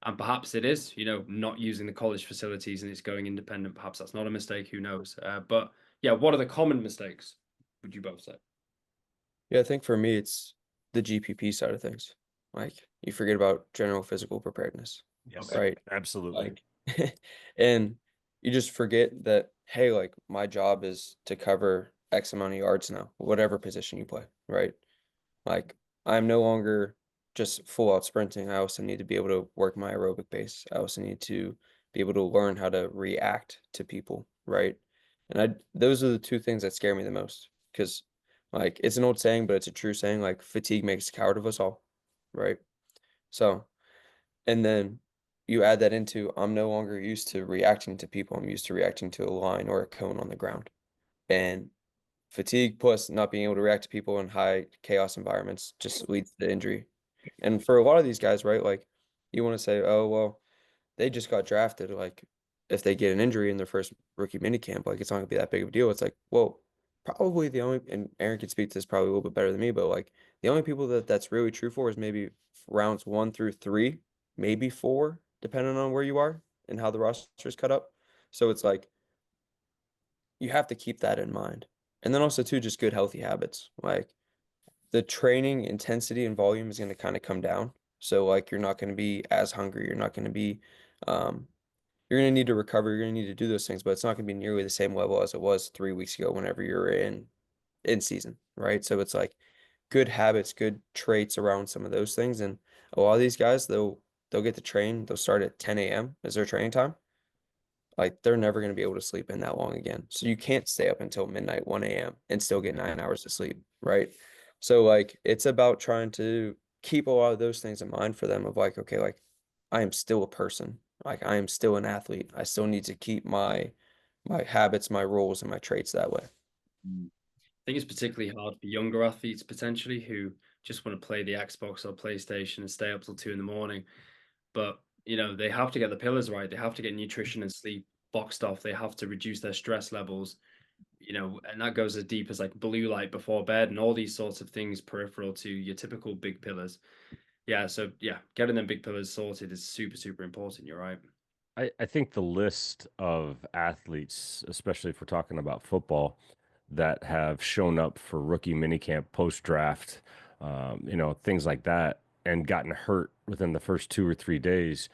And perhaps it is, not using the college facilities and it's going independent. Perhaps that's not a mistake, who knows? But yeah, what are the common mistakes, would you both say? Yeah, I think for me, it's the GPP side of things. Like you forget about general physical preparedness, Yes, right? absolutely. Like, and you just forget that, hey, like my job is to cover X amount of yards now, whatever position you play, right? Like I'm no longer just full out sprinting. I also need to be able to work my aerobic base. I also need to be able to learn how to react to people, right? And those are the two things that scare me the most, because like it's an old saying, but it's a true saying, like fatigue makes a coward of us all, right? So, and then you add that into, I'm no longer used to reacting to people. I'm used to reacting to a line or a cone on the ground. And fatigue plus not being able to react to people in high chaos environments just leads to injury. And for a lot of these guys, right, like you want to say, oh, well, they just got drafted. Like if they get an injury in their first rookie minicamp, like it's not gonna be that big of a deal. It's like, well, probably the only, and Aaron can speak to this probably a little bit better than me, but like the only people that's really true for is maybe rounds 1 through 3, maybe 4, depending on where you are and how the roster is cut up. So it's like you have to keep that in mind. And then also too, just good healthy habits. Like the training intensity and volume is going to kind of come down. So like you're not going to be as hungry. You're not going to be, um, you're going to need to recover. You're going to need to do those things, but it's not going to be nearly the same level as it was 3 weeks ago whenever you're in season, right? So it's like good habits, good traits around some of those things. And a lot of these guys, they'll get to train. They'll start at 10 a.m. as their training time. Like they're never going to be able to sleep in that long again. So you can't stay up until midnight, 1 a.m. and still get 9 hours of sleep, right? So like it's about trying to keep a lot of those things in mind for them of like, okay, like I am still a person. Like I am still an athlete. I still need to keep my habits, my rules, and my traits that way. I think it's particularly hard for younger athletes potentially who just want to play the Xbox or PlayStation and stay up till 2 in the morning. But they have to get the pillars right. They have to get nutrition and sleep boxed off. They have to reduce their stress levels. And that goes as deep as like blue light before bed and all these sorts of things peripheral to your typical big pillars. Yeah, so yeah, getting them big pillars sorted is super, super important. You're right. I think the list of athletes, especially if we're talking about football, that have shown up for rookie minicamp, post draft, things like that, and gotten hurt within the first 2 or 3 days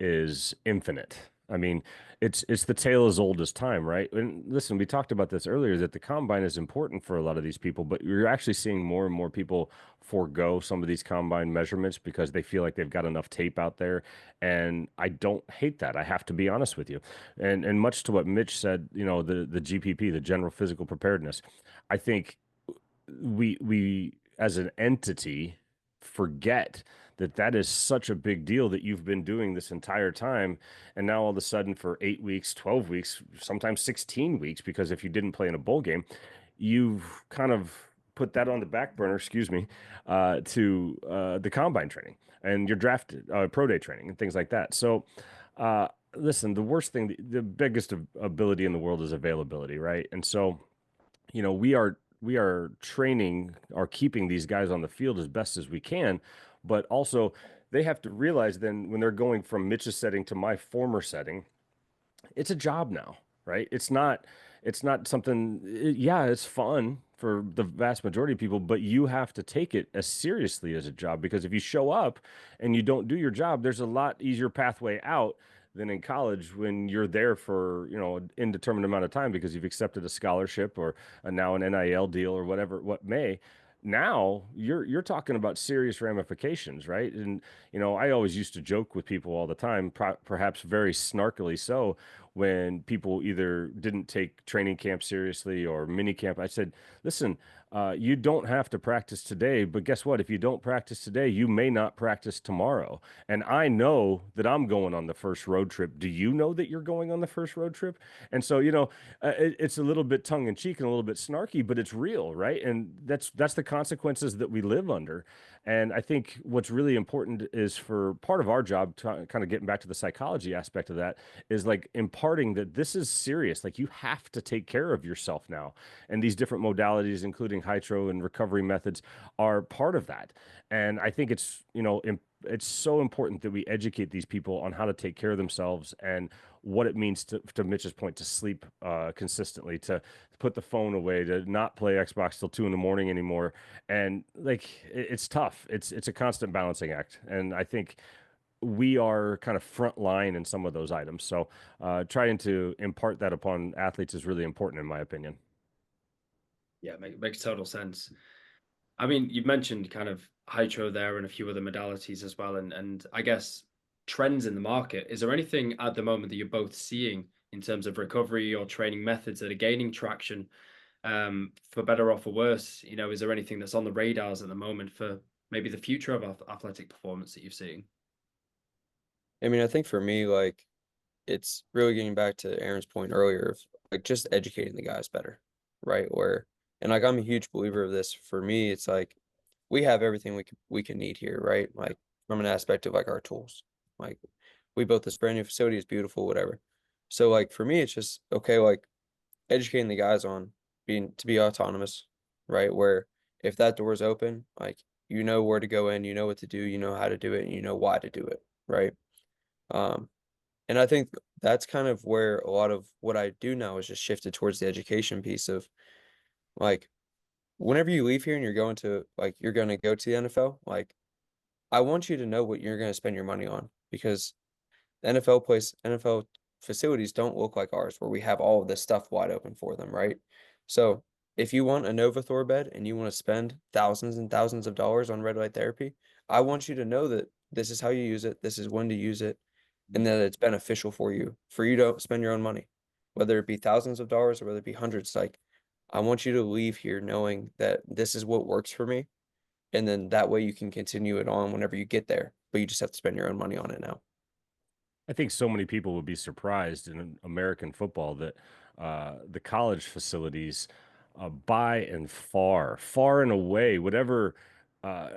is infinite. I mean, it's the tale as old as time, right? And listen, we talked about this earlier that the combine is important for a lot of these people, but you're actually seeing more and more people forego some of these combine measurements because they feel like they've got enough tape out there. And I don't hate that. I have to be honest with you. And much to what Mitch said, the GPP, the general physical preparedness, I think we as an entity forget that that is such a big deal that you've been doing this entire time, and now all of a sudden for 8 weeks, 12 weeks, sometimes 16 weeks, because if you didn't play in a bowl game, you've kind of put that on the back burner, excuse me, to the combine training and your draft pro day training and things like that. So listen, the worst thing, the biggest ability in the world is availability, right? And so we are training or keeping these guys on the field as best as we can, but also they have to realize then when they're going from Mitch's setting to my former setting, it's a job now, right? It's not something, yeah, it's fun for the vast majority of people, but you have to take it as seriously as a job because if you show up and you don't do your job, there's a lot easier pathway out than in college when you're there for, an indeterminate amount of time because you've accepted a scholarship or now an NIL deal or whatever, what may. Now you're talking about serious ramifications, right? And I always used to joke with people all the time, perhaps very snarkily so, when people either didn't take training camp seriously or mini camp. I said, listen, you don't have to practice today, but guess what? If you don't practice today, you may not practice tomorrow. And I know that I'm going on the first road trip. Do you know that you're going on the first road trip? And so, it's a little bit tongue in cheek and a little bit snarky, but it's real, right? And that's the consequences that we live under. And I think what's really important is for part of our job, to kind of getting back to the psychology aspect of that, is like imparting that this is serious. Like you have to take care of yourself now. And these different modalities, including Hytro and recovery methods, are part of that. And I think it's so important that we educate these people on how to take care of themselves and what it means to Mitch's point, to sleep consistently, to put the phone away, to not play Xbox till 2 in the morning anymore. And like, it's tough. It's a constant balancing act. And I think we are kind of front line in some of those items. So trying to impart that upon athletes is really important in my opinion. Yeah, makes total sense. I mean, you've mentioned kind of Hytro there and a few other modalities as well, and I guess trends in the market. Is there anything at the moment that you're both seeing in terms of recovery or training methods that are gaining traction, for better or for worse? Is there anything that's on the radars at the moment for maybe the future of athletic performance that you're seeing? I mean, I think for me, like it's really getting back to Aaron's point earlier of like just educating the guys better, right? And like I'm a huge believer of this. For me, it's like we have everything we can need here, right? Like from an aspect of like our tools. Like we built this brand new facility, it's beautiful, whatever. So like for me, it's just okay, like educating the guys on to be autonomous, right? Where if that door is open, like you know where to go in, you know what to do, you know how to do it, and you know why to do it, right? Um, and I think that's kind of where a lot of what I do now is just shifted towards the education piece of like whenever you leave here and you're going to go to the NFL, like I want you to know what you're going to spend your money on because the NFL facilities don't look like ours where we have all of this stuff wide open for them, right? So if you want a Novathor bed and you want to spend thousands and thousands of dollars on red light therapy, I want you to know that this is how you use it, this is when to use it, and that it's beneficial for you to spend your own money, whether it be thousands of dollars or whether it be hundreds. Like, I want you to leave here knowing that this is what works for me, and then that way you can continue it on whenever you get there, but you just have to spend your own money on it now. I think so many people would be surprised in American football that the college facilities, by and far and away, whatever uh,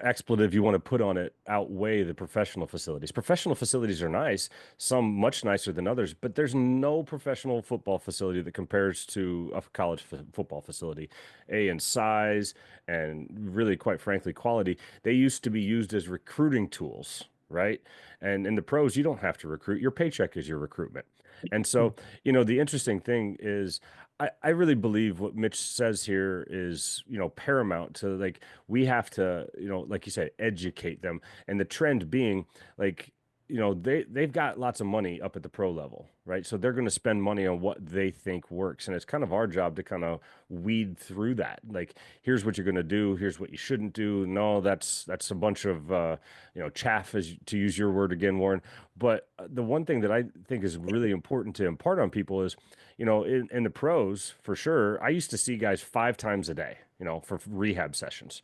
expletive you want to put on it, outweigh the professional facilities. Professional facilities are nice, some much nicer than others, but there's no professional football facility that compares to a college football facility. In size and really, quite frankly, quality. They used to be used as recruiting tools, right? And in the pros, you don't have to recruit. Your paycheck is your recruitment. And so, the interesting thing is I really believe what Mitch says here is, paramount to like, we have to, like you said, educate them. And the trend being like, they've got lots of money up at the pro level, right? So they're going to spend money on what they think works. And it's kind of our job to kind of weed through that. Like, here's what you're going to do. Here's what you shouldn't do. No, that's a bunch of, chaff, as to use your word again, Warren. But the one thing that I think is really important to impart on people is, in the pros, for sure, I used to see guys 5 times a day, for rehab sessions.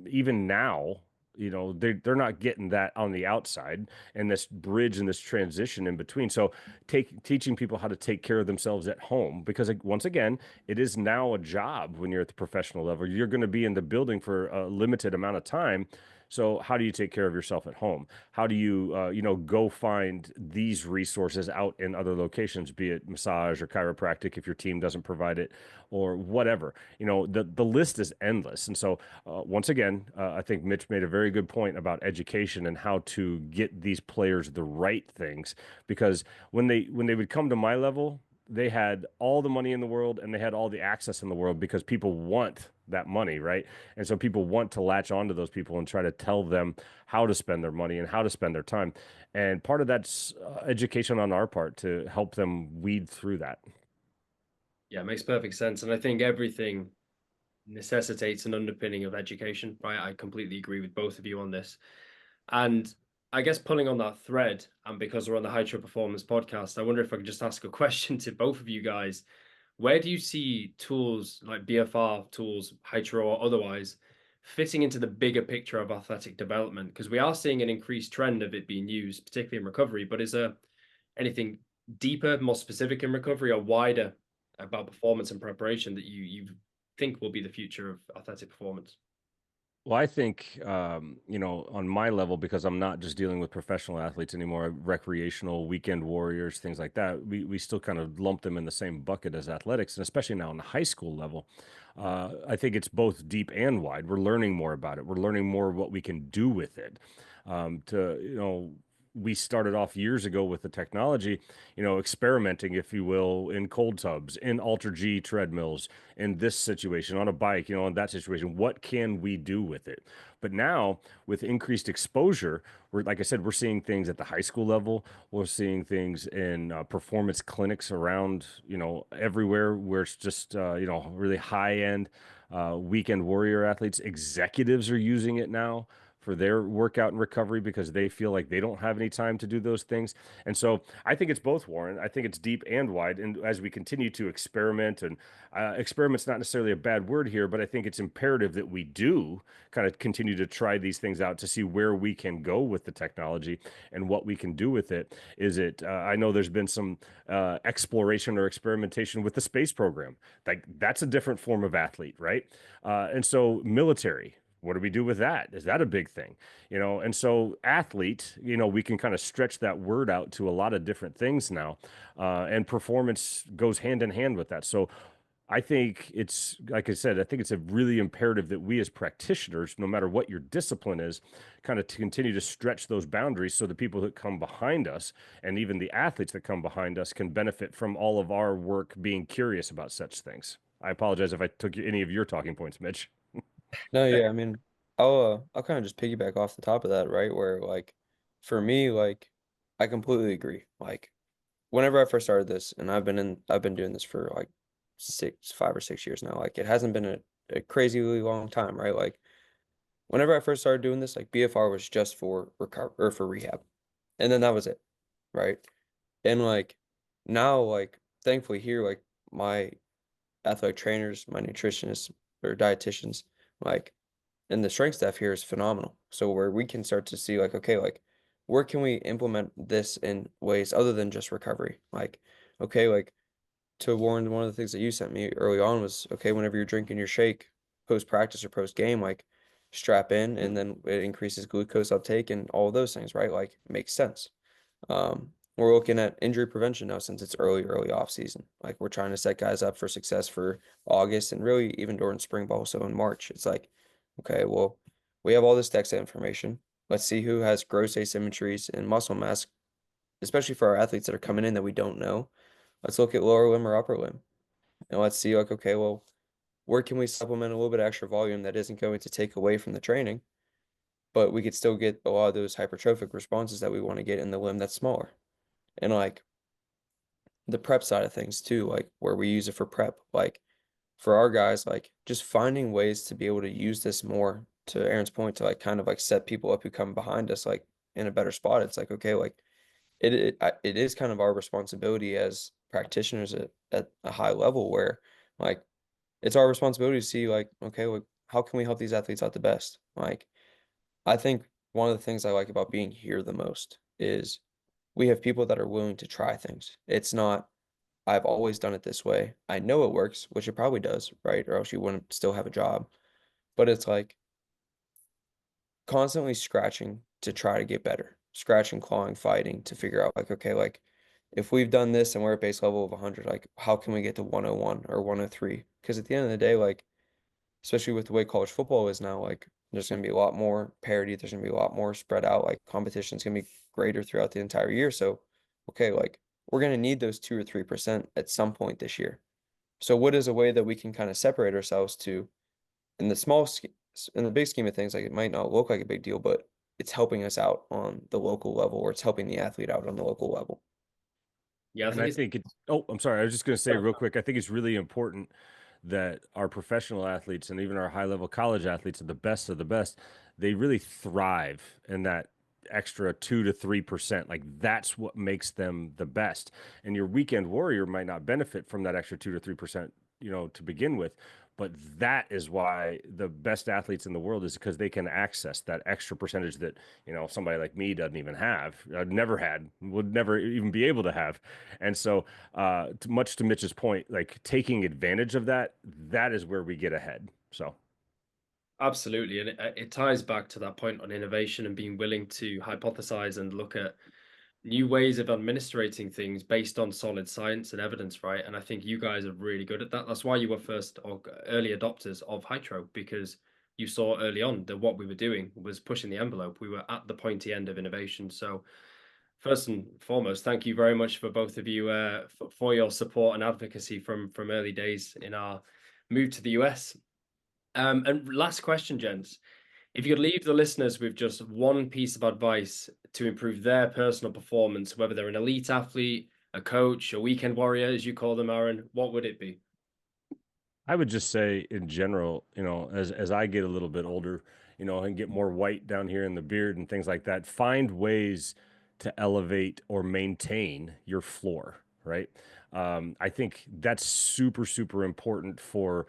Even now, they're not getting that on the outside, and this bridge and this transition in between. So teaching people how to take care of themselves at home, because like, once again, it is now a job when you're at the professional level. You're going to be in the building for a limited amount of time. So how do you take care of yourself at home? How do you, go find these resources out in other locations, be it massage or chiropractic if your team doesn't provide it, or whatever. The list is endless. And so once again, I think Mitch made a very good point about education and how to get these players the right things, because when they would come to my level, they had all the money in the world and they had all the access in the world because people want that money, right? And so people want to latch onto those people and try to tell them how to spend their money and how to spend their time. And part of that's education on our part to help them weed through that. Yeah, it makes perfect sense. And I think everything necessitates an underpinning of education, right? I completely agree with both of you on this. And I guess pulling on that thread, and because we're on the Hytro Performance podcast, I wonder if I could just ask a question to both of you guys. Where do you see tools like BFR tools, Hytro or otherwise, fitting into the bigger picture of athletic development? Because we are seeing an increased trend of it being used, particularly in recovery, but is there anything deeper, more specific in recovery or wider about performance and preparation that you think will be the future of athletic performance? Well, I think, on my level, because I'm not just dealing with professional athletes anymore, recreational weekend warriors, things like that, we still kind of lump them in the same bucket as athletics. And especially now on the high school level, I think it's both deep and wide. We're learning more about it. We're learning more what we can do with it. We started off years ago with the technology, experimenting, if you will, in cold tubs, in Ultra G treadmills, in this situation, on a bike, in that situation. What can we do with it? But now, with increased exposure, like I said, we're seeing things at the high school level. We're seeing things in performance clinics around, everywhere, where it's just, really high end weekend warrior athletes. Executives are using it now for their workout and recovery because they feel like they don't have any time to do those things. And so I think it's both, Warren. I think it's deep and wide. And as we continue to experiment, and experiment's not necessarily a bad word here, but I think it's imperative that we do kind of continue to try these things out to see where we can go with the technology and what we can do with it. I know there's been some exploration or experimentation with the space program. Like, that's a different form of athlete, right? And so military, what do we do with that? Is that a big thing? And so athlete, we can kind of stretch that word out to a lot of different things now. And performance goes hand in hand with that. So I think it's, like I said, I think it's a really imperative that we as practitioners, no matter what your discipline is, kind of to continue to stretch those boundaries so the people that come behind us and even the athletes that come behind us can benefit from all of our work being curious about such things. I apologize if I took any of your talking points, Mitch. No, yeah, I mean, I'll kind of just piggyback off the top of that, right? Where like for me, like I completely agree. Like whenever I first started this, and I've been doing this for like 5 or 6 years now. Like it hasn't been a crazily long time, right? Like whenever I first started doing this, like BFR was just for recover or for rehab. And then that was it, right? And like now, like thankfully here, like my athletic trainers, my nutritionists or dietitians, like and the strength staff here is phenomenal. So where we can start to see like, okay, like where can we implement this in ways other than just recovery? Like, okay, like to Warren, one of the things that you sent me early on was, okay, whenever you're drinking your shake post practice or post game, like strap in and then it increases glucose uptake and all of those things, right? Like makes sense. We're looking at injury prevention now since it's early off season. Like we're trying to set guys up for success for August and really even during spring ball. So in March, it's like, okay, well, we have all this DEXA information. Let's see who has gross asymmetries and muscle mass, especially for our athletes that are coming in that we don't know. Let's look at lower limb or upper limb. And let's see like, okay, well, where can we supplement a little bit of extra volume that isn't going to take away from the training, but we could still get a lot of those hypertrophic responses that we want to get in the limb that's smaller. And like the prep side of things too, like where we use it for prep, like for our guys, like just finding ways to be able to use this more to Aaron's point to like kind of like set people up who come behind us like in a better spot. It's like, okay, like it is kind of our responsibility as practitioners at a high level where like it's our responsibility to see like, okay, like how can we help these athletes out the best? Like I think one of the things I like about being here the most is we have people that are willing to try things. It's not, I've always done it this way. I know it works, which it probably does, right? Or else you wouldn't still have a job. But it's like constantly scratching to try to get better, scratching, clawing, fighting to figure out like, okay, like if we've done this and we're at base level of 100, like how can we get to 101 or 103? Because at the end of the day, like, especially with the way college football is now, like there's going to be a lot more parity. There's going to be a lot more spread out. Like competition's going to be greater throughout the entire year. So, okay, like we're going to need those 2 or 3% at some point this year. So what is a way that we can kind of separate ourselves to in the in the big scheme of things, like it might not look like a big deal, but it's helping us out on the local level or it's helping the athlete out on the local level. Yeah, I And think I it's think it, oh, I'm sorry. I was just going to say real quick, I think it's really important that our professional athletes and even our high level college athletes are the best of the best. They really thrive in that extra 2 to 3%. Like that's what makes them the best. And your weekend warrior might not benefit from that extra 2 to 3%, to begin with. But that is why the best athletes in the world is because they can access that extra percentage that, somebody like me doesn't even have, never had, would never even be able to have. And so, much to Mitch's point, like taking advantage of that, that is where we get ahead. So, absolutely. And it ties back to that point on innovation and being willing to hypothesize and look at new ways of administrating things based on solid science and evidence, right? And I think you guys are really good at that. That's why you were first or early adopters of Hytro, because you saw early on that what we were doing was pushing the envelope. We were at the pointy end of innovation. So first and foremost, thank you very much for both of you for your support and advocacy from early days in our move to the US. And last question, gents. If you could leave the listeners with just one piece of advice to improve their personal performance, whether they're an elite athlete, a coach, a weekend warrior, as you call them, Aaron, what would it be? I would just say in general, as I get a little bit older, and get more white down here in the beard and things like that, find ways to elevate or maintain your floor, right? I think that's super, super important for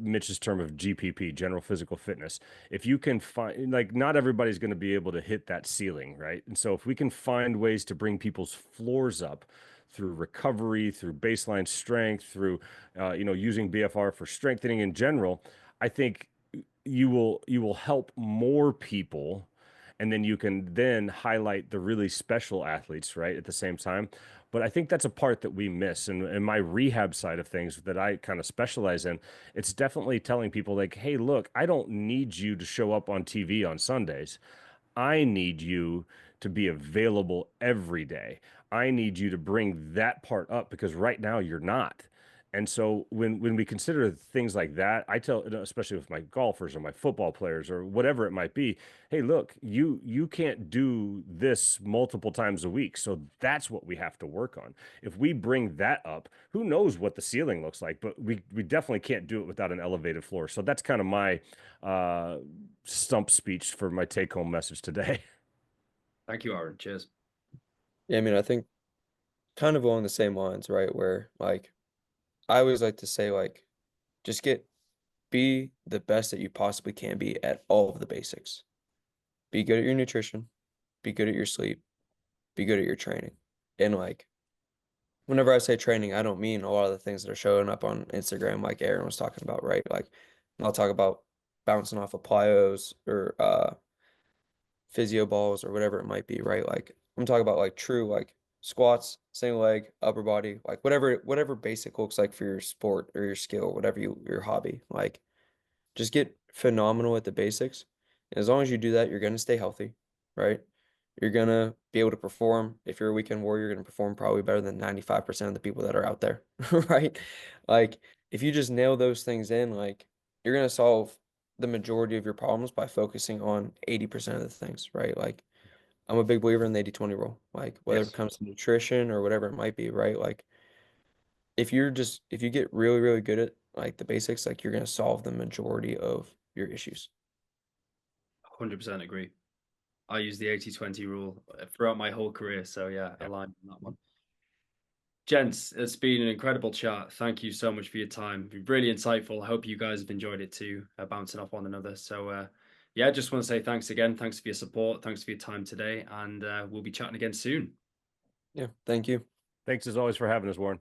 Mitch's term of GPP, general physical fitness. If you can find, like, not everybody's going to be able to hit that ceiling, right? And so if we can find ways to bring people's floors up through recovery, through baseline strength, through using BFR for strengthening in general, I think you will help more people and then you can then highlight the really special athletes, right, at the same time. But I think that's a part that we miss. And in my rehab side of things that I kind of specialize in, it's definitely telling people like, hey, look, I don't need you to show up on TV on Sundays. I need you to be available every day. I need you to bring that part up because right now you're not. And so when we consider things like that, I tell, especially with my golfers or my football players or whatever it might be, hey, look, you can't do this multiple times a week. So that's what we have to work on. If we bring that up, who knows what the ceiling looks like, but we definitely can't do it without an elevated floor. So that's kind of my stump speech for my take home message today. Thank you, Aaron. Cheers. Yeah, I mean, I think kind of along the same lines, right? Where like I always like to say, like, just be the best that you possibly can be at all of the basics. Be good at your nutrition, be good at your sleep, be good at your training. And like, whenever I say training, I don't mean a lot of the things that are showing up on Instagram, like Aaron was talking about, right? Like, I'll talk about bouncing off of plyos or physio balls or whatever it might be, right? Like, I'm talking about like true like squats, single leg, upper body, like whatever basic looks like for your sport or your skill, whatever your hobby. Like, just get phenomenal at the basics. And as long as you do that, you're gonna stay healthy, right? You're gonna be able to perform. If you're a weekend warrior, you're gonna perform probably better than 95% of the people that are out there, right? Like, if you just nail those things in, like, you're gonna solve the majority of your problems by focusing on 80% of the things, right? Like, I'm a big believer in the 80-20 rule. Like, whether Yes. it comes to nutrition or whatever it might be, right? Like, if you get really, really good at like the basics, like, you're gonna solve the majority of your issues. 100% agree. I use the 80-20 rule throughout my whole career. So yeah, Yeah. aligned on that one. Gents, it's been an incredible chat. Thank you so much for your time. Been really insightful. I hope you guys have enjoyed it too, bouncing off one another. So yeah, just want to say thanks again. Thanks for your support. Thanks for your time today. And we'll be chatting again soon. Yeah, thank you. Thanks as always for having us, Warren.